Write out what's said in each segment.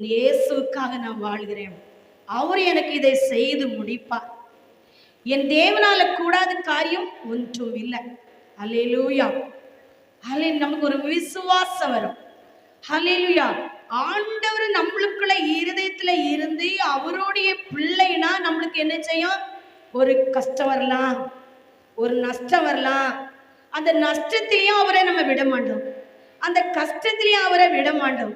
இயேசுக்காக நான் வாழ்கிறேன், அவர் எனக்கு இதை செய்து முடிப்பார். என் தேவனால கூடாத காரியம் ஒன்றும் இல்லை. அல்லேலூயா. நமக்கு ஒரு விசுவாசம் வரும். அல்லேலூயா. ஆண்டவர் நம்மளுக்குள்ள இருதயத்துல இருந்து அவருடைய பிள்ளைனா நம்மளுக்கு என்ன செய்யும்? ஒரு கஷ்டம் வரலாம், ஒரு நஷ்டம் வரலாம். அந்த நஷ்டத்திலையும் அவரை நம்ம விட மாட்டோம், அந்த கஷ்டத்திலையும் அவரை விட மாட்டோம்,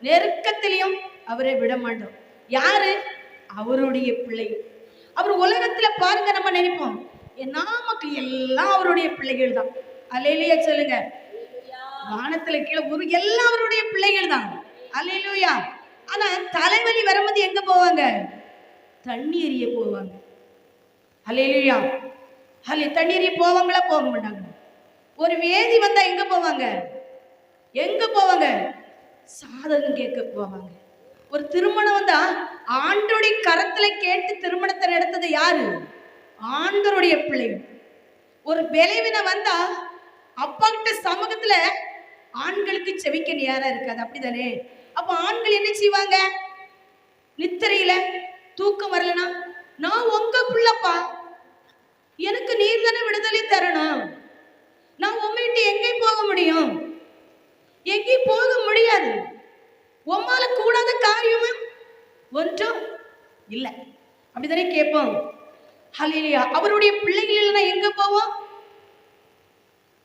நெருக்கத்திலையும் அவரை விட மாட்டோம். யாரு? அவருடைய பிள்ளை. அவர் உலகத்துல பாருங்க, நம்ம நினைப்போம் நமக்கு எல்லாம் அவருடைய பிள்ளைகள் தான். அல்லேலூயா சொல்லுங்க. வானத்துல கீழே ஒரு எல்லாம் அவருடைய பிள்ளைகள் தான். அல்லேலூயா. ஆனா தலைவலி வரும்போது எங்க போவாங்க? தண்ணி எறிய போவாங்க. அல்லேலூயா. தண்ணி எறிய போவாங்களா? போக மாட்டாங்க. ஒரு வேதி வந்தா எங்க போவாங்க? எங்க போவாங்க? சாதகம் கேட்க போவாங்க. ஒரு திருமணம் வந்தா ஆண்டருடைய கரத்துல கேட்டு திருமணத்தை நடத்தது யாரு? ஆண்டருடைய பிள்ளைகள். ஒரு விளைவின வந்தா அப்பா கிட்ட சமூகத்துல ஆண்களுக்கு செவிக்க நேரம் இருக்காது, அப்படிதானே? அப்ப ஆண்கள் என்ன செய்வாங்க? நித்திரையில தூக்கம் வரலனா, நான் உங்க பிள்ளைப்பா, எனக்கு நீர் தானே விடுதலை தரணும், நான் உண்மையிட்டு எங்கேயும் போக முடியும்? எங்கேயும் போக முடியாது. உம்மால கூடாத காரியமும் ஒன்றும் இல்லை, அப்படிதானே கேட்போம். ஹல்லேலூயா. அவருடைய பிள்ளைகள் இல்லைன்னா எங்க போவோம்?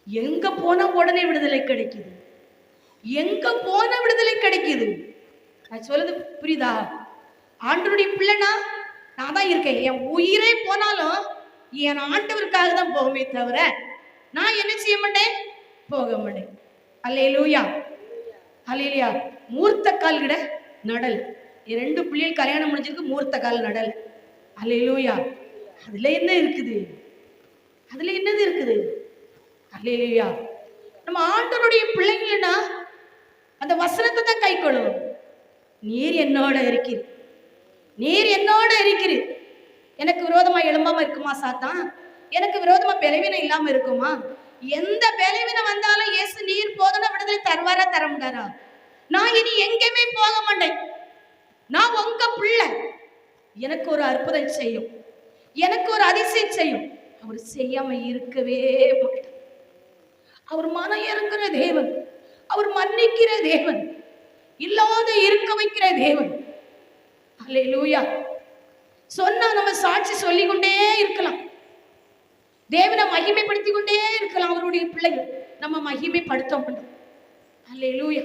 எங்க போனா உடனே விடுதலை கிடைக்குது, எங்க போன விடுதலை கிடைக்குது. நான் சொல்றது புரியுதா? ஆண்டவருடைய பிள்ளைனா நான் தான் இருக்கேன். என் உயிரே போனாலும் என் ஆண்டவருக்காக தான் போகுமே தவிர நான் என்ன செய்ய மாட்டேன்? போக மாட்டேன். அல்லேலூயா. அல்லேலூயா. மூர்த்த கால் கிட நடல். 2 பிள்ளைகள் கல்யாணம் முடிஞ்சிருக்கு, மூர்த்த கால் நடல். அல்லேலூயா. அதுல என்ன இருக்குது? அதுல என்னது இருக்குது? அல்லேலூயா. நம்ம ஆண்டவருடைய பிள்ளைங்கன்னா அந்த வசனத்தை தான் கைக்கொள்ளும். நீர் என்னோட இருக்கிறது, நீர் என்னோட இருக்கிறது. எனக்கு விரோதமா எழும்பாம இருக்குமா சாத்தான்? எனக்கு விரோதமா பலவீனம் இல்லாம இருக்குமா? எந்த பலவீனம் வந்தாலும் இயேசு நீர் போதன விடுதலை தருவாரா தர முடியாரா? நான் இனி எங்கேயுமே போக மாட்டேன், நான் உங்க பிள்ளை. எனக்கு ஒரு அற்புதம் செய்யும், எனக்கு ஒரு அதிசயம் செய்யும். அவர் செய்யாம இருக்கவே மாட்டார். அவர் மனம் இறங்குற தேவன், அவர் மன்னிக்கிற தேவன், இல்லாத இருக்க வைக்கிற தேவன். அல்லேலூயா. சொன்னா நம்ம சாட்சி சொல்லிக்கொண்டே இருக்கலாம், தேவனை மகிமைப்படுத்திக் கொண்டே இருக்கலாம். அவருடைய பிள்ளைகள் நம்ம மகிமைப்படுத்த வேண்டும். அல்லேலூயா.